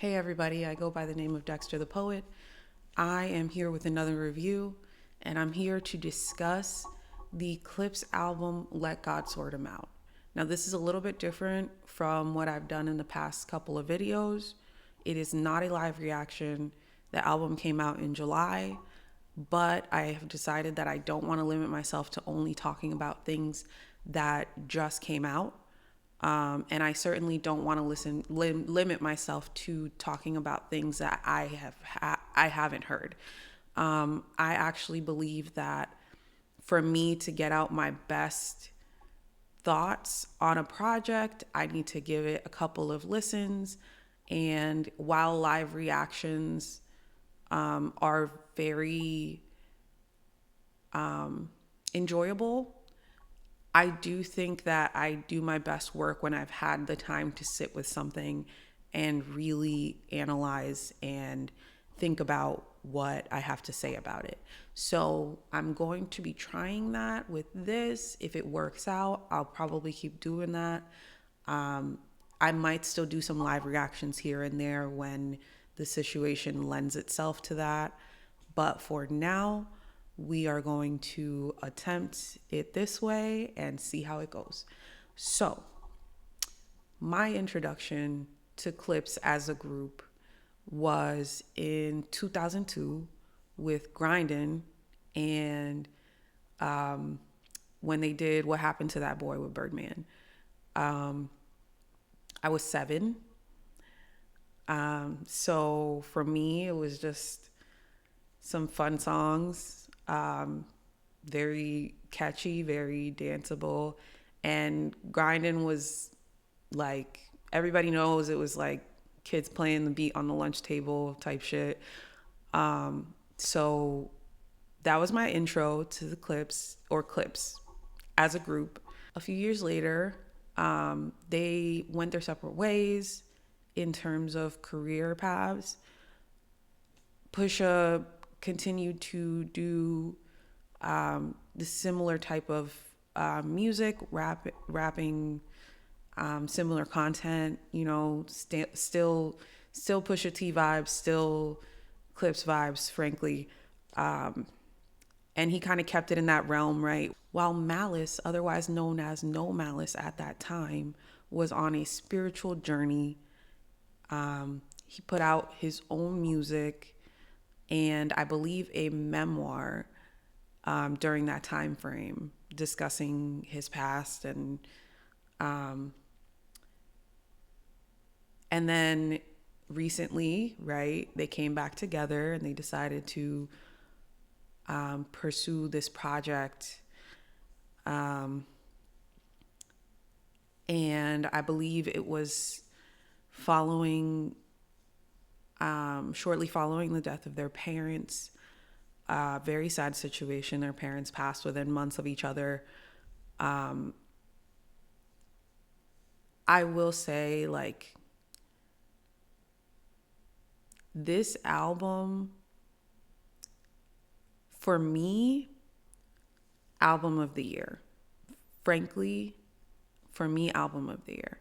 Hey everybody, I go by the name of Dexter the Poet. I am here with another review, and I'm here to discuss the Clipse album Let God Sort 'Em Out. Now, this is a little bit different from what I've done in the past couple of videos. It is not a live reaction. The album came out in July, but I have decided that I don't want to limit myself to only talking about things that just came out. And I certainly don't want to limit myself to talking about things that I haven't heard. I actually believe that for me to get out my best thoughts on a project, I need to give it a couple of listens. And while live reactions are very enjoyable, I do think that I do my best work when I've had the time to sit with something and really analyze and think about what I have to say about it. So I'm going to be trying that with this. If it works out, I'll probably keep doing that. I might still do some live reactions here and there when the situation lends itself to that. But for now, we are going to attempt it this way and see how it goes. So, my introduction to Clipse as a group was in 2002 with Grindin' and when they did What Happened to That Boy with Birdman. I was 7. So for me, it was just some fun songs, very catchy, very danceable. And Grindin' was like, everybody knows it was like kids playing the beat on the lunch table type shit. So that was my intro to the Clipse as a group. A few years later, they went their separate ways in terms of career paths. Pusha continued to do the similar type of music, rapping, similar content. You know, still Pusha T vibes, still Clipse vibes, frankly. And he kind of kept it in that realm, right? While Malice, otherwise known as No Malice at that time, was on a spiritual journey. He put out his own music and I believe a memoir during that time frame discussing his past and then recently, right, they came back together and they decided to pursue this project. And I believe it was following, shortly following the death of their parents. Very sad situation. Their parents passed within months of each other. I will say, like, this album, for me, album of the year. Frankly, for me, album of the year.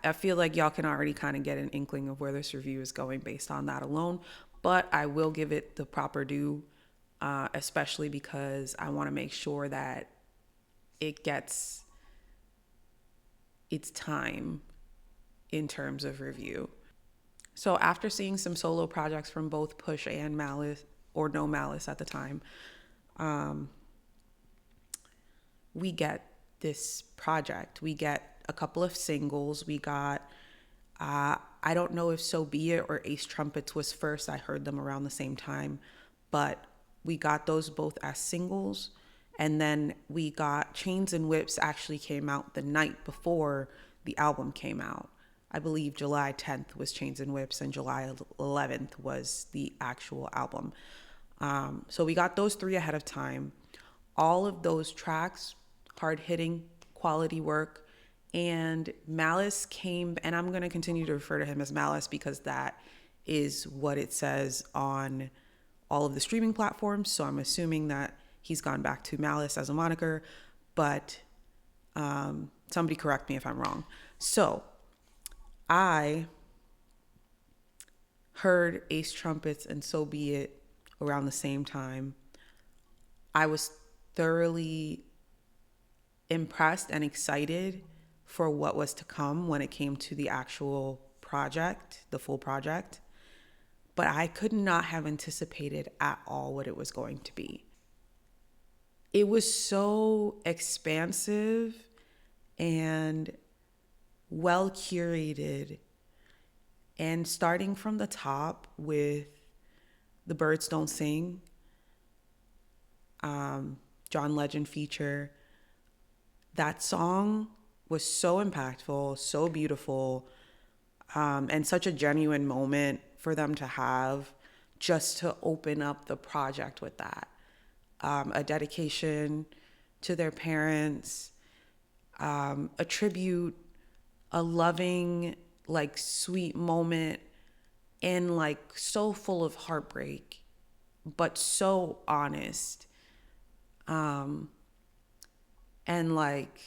I feel like y'all can already kind of get an inkling of where this review is going based on that alone, but I will give it the proper due, especially because I want to make sure that it gets its time in terms of review. So after seeing some solo projects from both Push and Malice, or No Malice at the time, we get this project. We get a couple of singles. We got, I don't know if So Be It or Ace Trumpets was first. I heard them around the same time, but we got those both as singles. And then we got Chains and Whips actually came out the night before the album came out. I believe July 10th was Chains and Whips and July 11th was the actual album. So we got those 3 ahead of time. All of those tracks, hard hitting, quality work. And Malice came, and I'm going to continue to refer to him as Malice because that is what it says on all of the streaming platforms. So I'm assuming that he's gone back to Malice as a moniker, but somebody correct me if I'm wrong. So I heard Ace Trumpets and So Be It around the same time, I was thoroughly impressed and excited for what was to come when it came to the actual project, the full project. But I could not have anticipated at all what it was going to be. It was so expansive and well curated, and starting from the top with The Birds Don't Sing, John Legend feature. That song was so impactful, so beautiful, and such a genuine moment for them to have, just to open up the project with that. A dedication to their parents, a tribute, a loving, like, sweet moment, and like so full of heartbreak, but so honest. And like,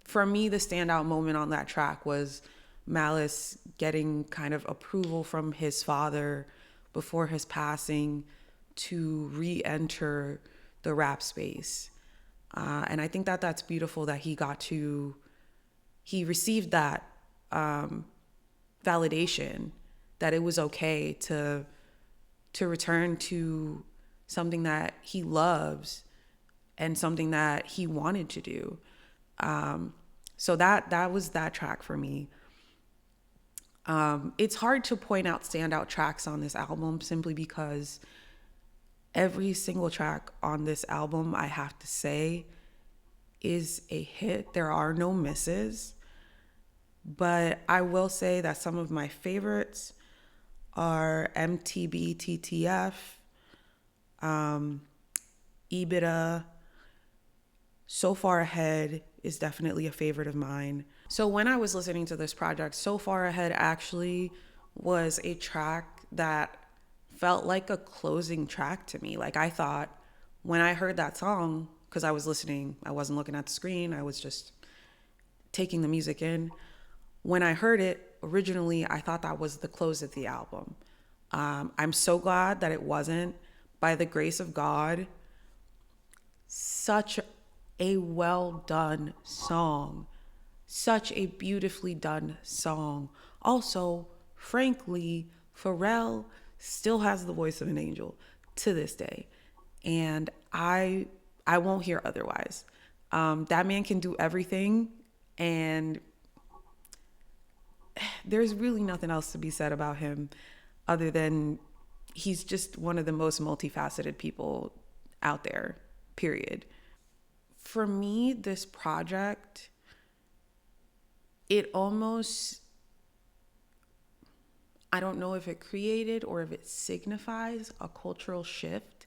for me, the standout moment on that track was Malice getting kind of approval from his father before his passing to re-enter the rap space. And I think that that's beautiful that he received that validation, that it was okay to return to something that he loves and something that he wanted to do. So that was that track for me. It's hard to point out standout tracks on this album simply because every single track on this album, I have to say, is a hit. There are no misses. But I will say that some of my favorites are MTB TTF, EBITDA. So Far Ahead is definitely a favorite of mine. So when I was listening to this project, So Far Ahead actually was a track that felt like a closing track to me. Like, I thought when I heard that song, because I was listening, I wasn't looking at the screen, I was just taking the music in. When I heard it originally, I thought that was the close of the album. I'm so glad that it wasn't. By the grace of God, such a well done song, such a beautifully done song. Also, frankly, Pharrell still has the voice of an angel to this day, and I won't hear otherwise. That man can do everything, and there's really nothing else to be said about him other than he's just one of the most multifaceted people out there, period. For me, this project, it almost, I don't know if it created or if it signifies a cultural shift,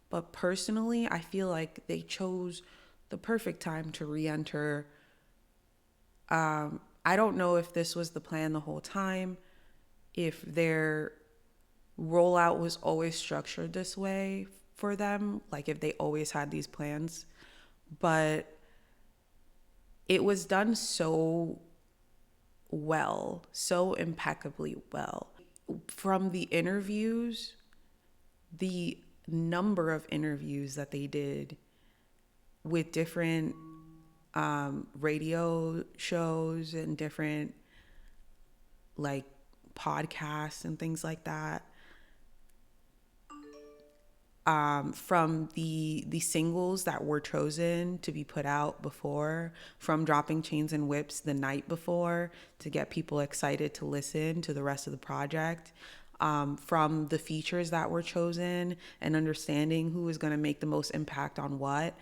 but personally, I feel like they chose the perfect time to re-enter. I don't know if this was the plan the whole time, if their rollout was always structured this way for them, like if they always had these plans, but it was done so well, so impeccably well. From the interviews, the number of interviews that they did with different radio shows and different like podcasts and things like that, from the singles that were chosen to be put out before, from dropping Chains and Whips the night before to get people excited to listen to the rest of the project, from the features that were chosen and understanding who was going to make the most impact on what.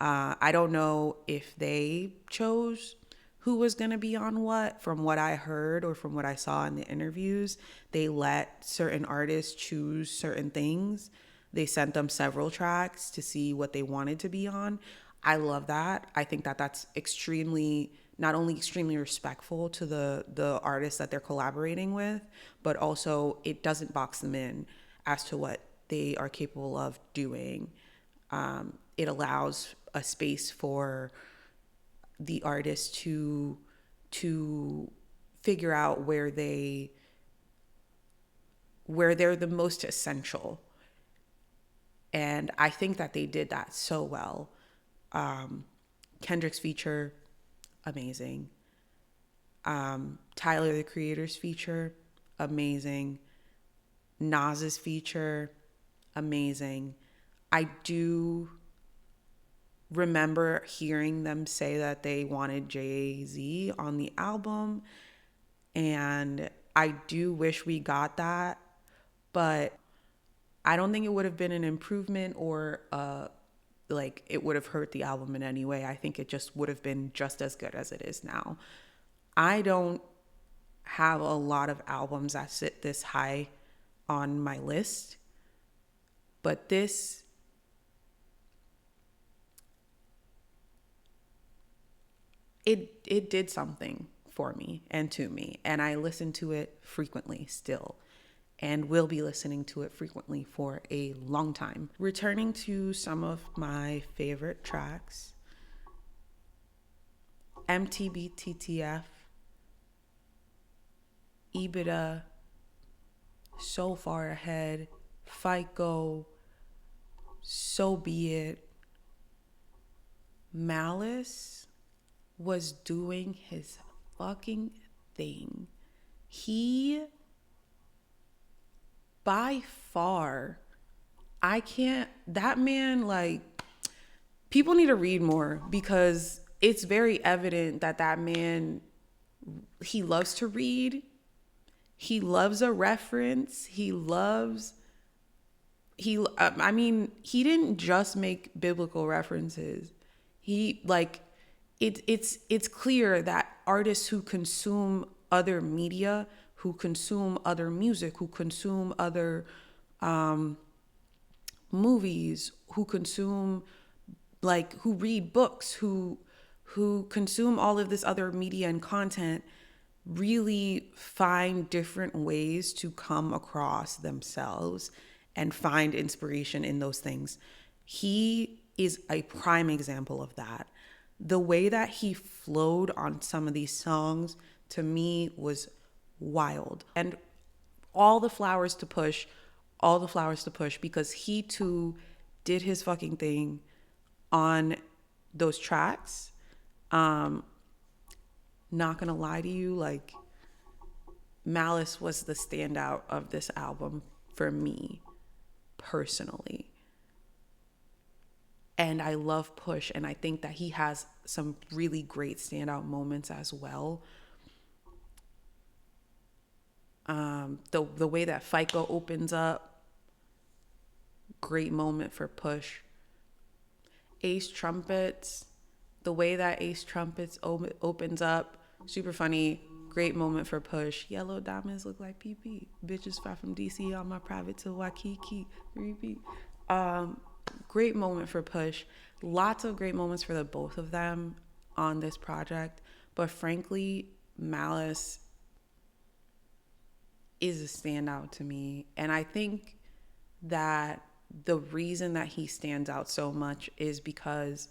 I don't know if they chose who was going to be on what. From what I heard or from what I saw in the interviews, they let certain artists choose certain things. They sent them several tracks to see what they wanted to be on. I love that. I think that that's extremely, not only extremely respectful to the artists that they're collaborating with, but also it doesn't box them in as to what they are capable of doing. It allows a space for the artist to figure out where they where they're the most essential. And I think that they did that so well. Kendrick's feature, amazing. Tyler the Creator's feature, amazing. Nas's feature, amazing. I do remember hearing them say that they wanted Jay-Z on the album, and I do wish we got that, but I don't think it would have been an improvement or like it would have hurt the album in any way. I think it just would have been just as good as it is now. I don't have a lot of albums that sit this high on my list, but this it did something for me and to me, and I listen to it frequently still, and will be listening to it frequently for a long time. Returning to some of my favorite tracks, MTBTTF, EBITDA, So Far Ahead, FICO, So Be It. Malice was doing his fucking thing. He, by far, that man, like, people need to read more, because it's very evident that that man, he loves to read. He loves a reference. He didn't just make biblical references. It's clear that artists who consume other media, who consume other music, who consume other movies, who consume, like, who read books, who consume all of this other media and content, really find different ways to come across themselves and find inspiration in those things. He is a prime example of that. The way that he flowed on some of these songs, to me, was wild. And all the flowers to Push, because he too did his fucking thing on those tracks. Not gonna lie to you, like, Malice was the standout of this album for me personally. And I love Push, and I think that he has some really great standout moments as well. The way that FICO opens up, great moment for Push. Ace Trumpets, the way that Ace Trumpets opens up, super funny, great moment for Push. Yellow diamonds look like PP. Bitches fly from DC on my private to Waikiki. Repeat. Great moment for Push. Lots of great moments for the both of them on this project. But frankly, Malice is a standout to me. And I think that the reason that he stands out so much is because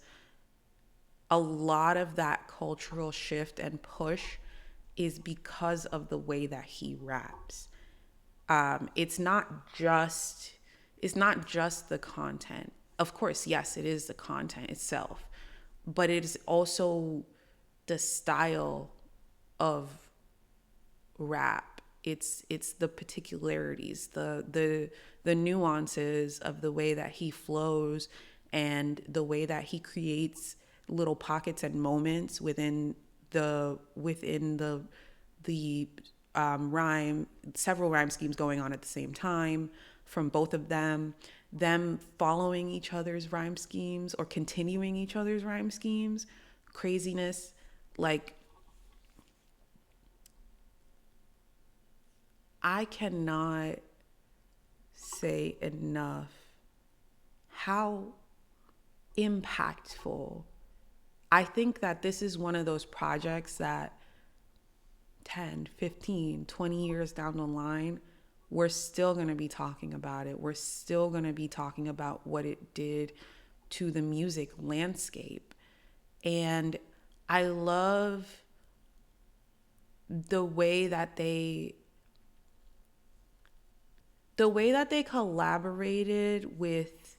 a lot of that cultural shift and push is because of the way that he raps. It's not just the content. Of course, yes, it is the content itself, but it is also the style of rap. It's the particularities, the nuances of the way that he flows, and the way that he creates little pockets and moments within the rhyme, several rhyme schemes going on at the same time from both of them following each other's rhyme schemes or continuing each other's rhyme schemes, craziness. Like, I cannot say enough how impactful. I think that this is one of those projects that 10, 15, 20 years down the line, we're still going to be talking about it. We're still going to be talking about what it did to the music landscape. And I love the way that they the way that they collaborated with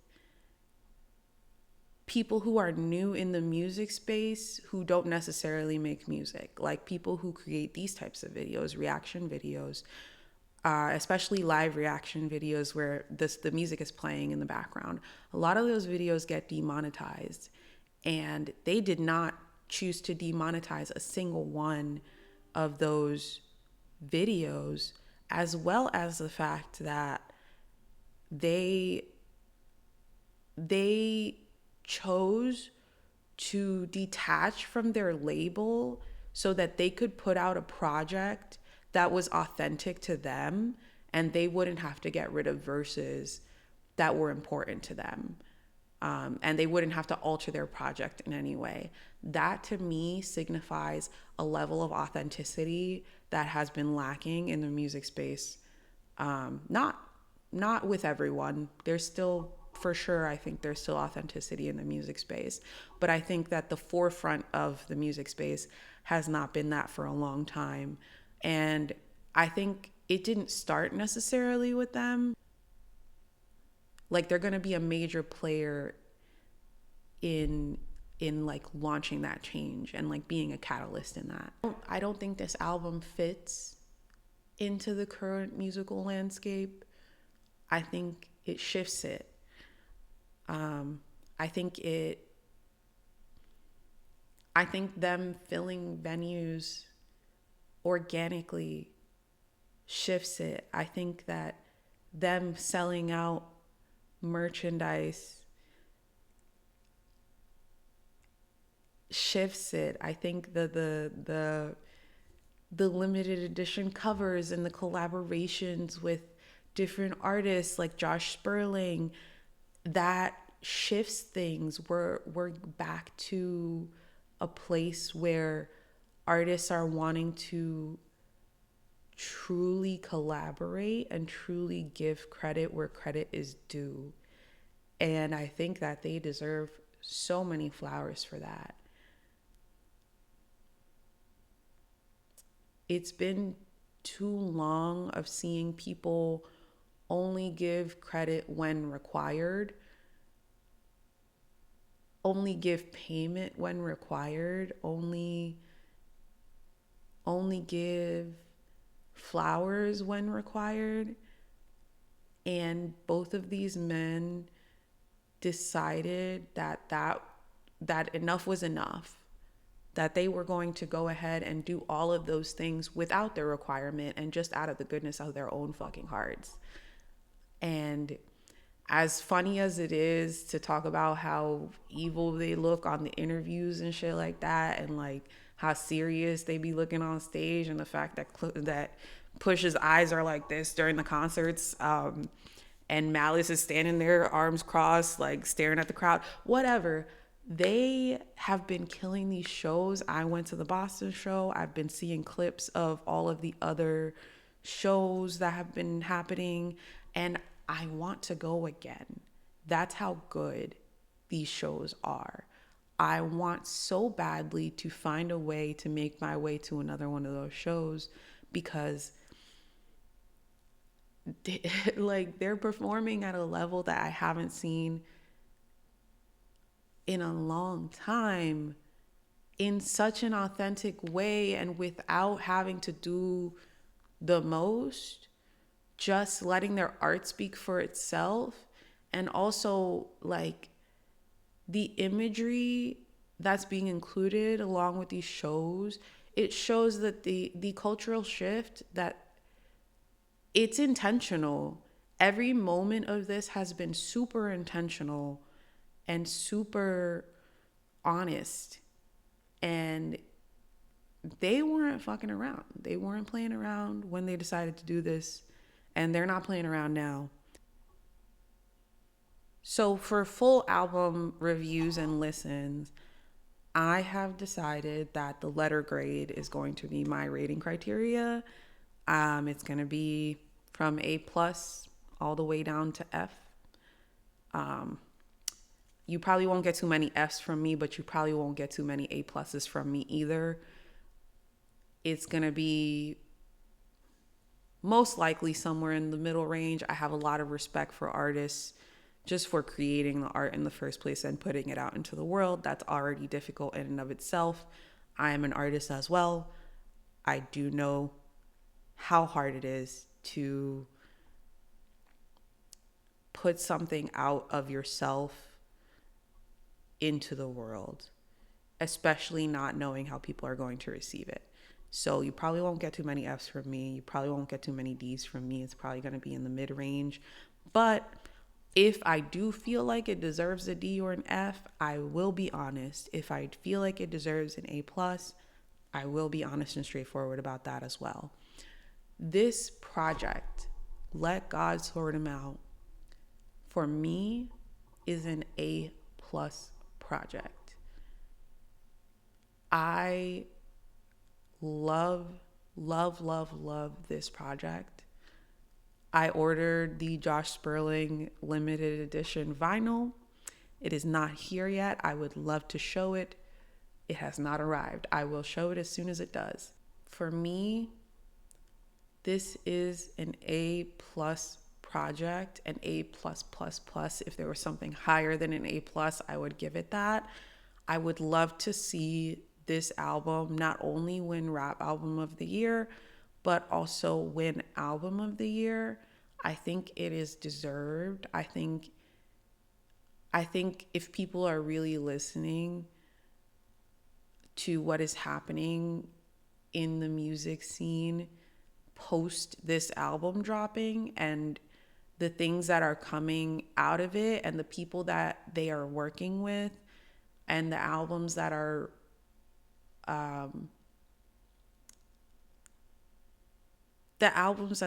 people who are new in the music space who don't necessarily make music, like people who create these types of videos, reaction videos, especially live reaction videos where the music is playing in the background. A lot of those videos get demonetized, and they did not choose to demonetize a single one of those videos, as well as the fact that they chose to detach from their label so that they could put out a project that was authentic to them, and they wouldn't have to get rid of verses that were important to them. And they wouldn't have to alter their project in any way. That to me signifies a level of authenticity that has been lacking in the music space. Not with everyone. There's still, for sure, I think there's still authenticity in the music space. But I think that the forefront of the music space has not been that for a long time. And I think it didn't start necessarily with them. Like, they're going to be a major player in like launching that change and like being a catalyst in that. I don't think this album fits into the current musical landscape. I think it shifts it. I think them filling venues organically shifts it. I think that them selling out merchandise shifts it. I think the limited edition covers and the collaborations with different artists like Josh Sperling, that shifts things. We're back to a place where artists are wanting to truly collaborate and truly give credit where credit is due. And I think that they deserve so many flowers for that. It's been too long of seeing people only give credit when required, only give payment when required, only give flowers when required. And both of these men decided that enough was enough, that they were going to go ahead and do all of those things without their requirement and just out of the goodness of their own fucking hearts. And as funny as it is to talk about how evil they look on the interviews and shit like that, and like how serious they be looking on stage, and the fact that Push's eyes are like this during the concerts, and Malice is standing there, arms crossed, like staring at the crowd, whatever. They have been killing these shows. I went to the Boston show. I've been seeing clips of all of the other shows that have been happening, and I want to go again. That's how good these shows are. I want so badly to find a way to make my way to another one of those shows, because they're performing at a level that I haven't seen in a long time, in such an authentic way, and without having to do the most, just letting their art speak for itself. And also like the imagery that's being included along with these shows, it shows that the cultural shift, that it's intentional. Every moment of this has been super intentional and super honest. And they weren't fucking around. They weren't playing around when they decided to do this, and they're not playing around now. So for full album reviews and listens, I have decided that the letter grade is going to be my rating criteria. It's going to be from A+ all the way down to F. You probably won't get too many Fs from me, but you probably won't get too many A+ from me either. It's going to be most likely somewhere in the middle range. I have a lot of respect for artists just for creating the art in the first place and putting it out into the world. That's already difficult in and of itself. I am an artist as well. I do know how hard it is to put something out of yourself into the world, especially not knowing how people are going to receive it. So you probably won't get too many F's from me. You probably won't get too many D's from me. It's probably going to be in the mid range. But if I do feel like it deserves a D or an F, I will be honest. If I feel like it deserves an A plus, I will be honest and straightforward about that as well. This project, Let God Sort Him Out, for me is an A plus project. I love this project. I ordered the Josh Sperling limited edition vinyl. It is not here yet. I would love to show it. It has not arrived. I will show it as soon as it does. For me, this is an A plus project, an A plus plus plus. If there was something higher than an A plus, I would give it that. I would love to see this album not only win Rap Album of the Year, but also win Album of the Year. I think it is deserved. I think if people are really listening to what is happening in the music scene post this album dropping and the things that are coming out of it and the people that they are working with and the albums that are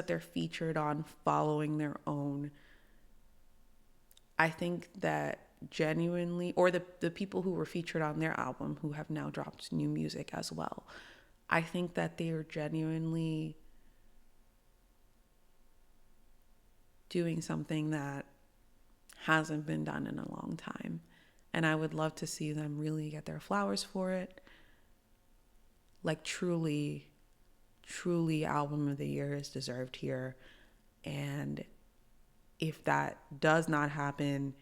they're featured on following their own. I think that genuinely, or the people who were featured on their album who have now dropped new music as well, I think that they are genuinely doing something that hasn't been done in a long time. And I would love to see them really get their flowers for it. Like truly Album of the Year is deserved here. And if that does not happen,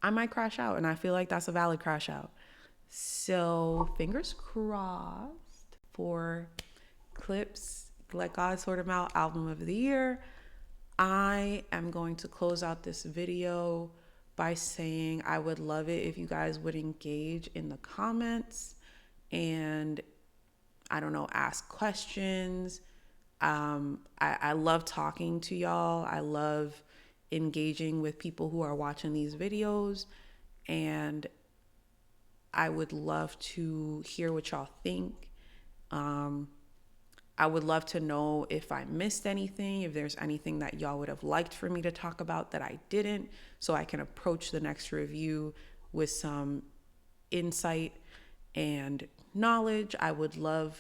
I might crash out. And I feel like that's a valid crash out. So fingers crossed for Clipse, Let God Sort Him Out Album of the Year. I am going to close out this video by saying I would love it if you guys would engage in the comments and, I don't know, ask questions. I love talking to y'all. I love engaging with people who are watching these videos, and I would love to hear what y'all think. I would love to know if I missed anything, if there's anything that y'all would have liked for me to talk about that I didn't, so I can approach the next review with some insight and knowledge. I would love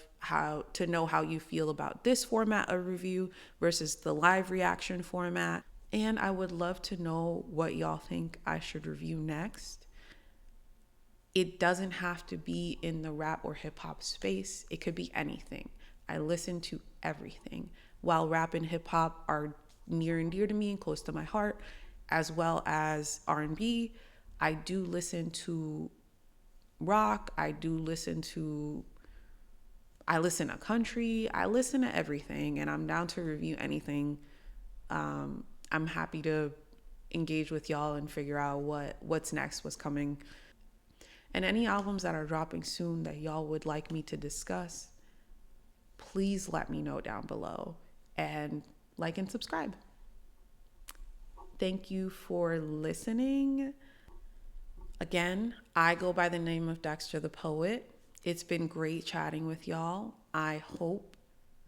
to know how you feel about this format of review versus the live reaction format. And I would love to know what y'all think I should review next. It doesn't have to be in the rap or hip hop space. It could be anything. I listen to everything. While rap and hip hop are near and dear to me and close to my heart, as well as R&B, I do listen to rock. I listen to country. I listen to everything, and I'm down to review anything. I'm happy to engage with y'all and figure out what's next, what's coming. And any albums that are dropping soon that y'all would like me to discuss, please let me know down below, and like and subscribe. Thank you for listening. Again, I go by the name of Dexter the Poet. It's been great chatting with y'all. I hope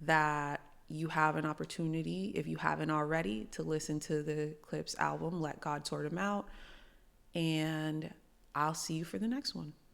that you have an opportunity, if you haven't already, to listen to the Clipse album, Let God Sort Him Out. And I'll see you for the next one.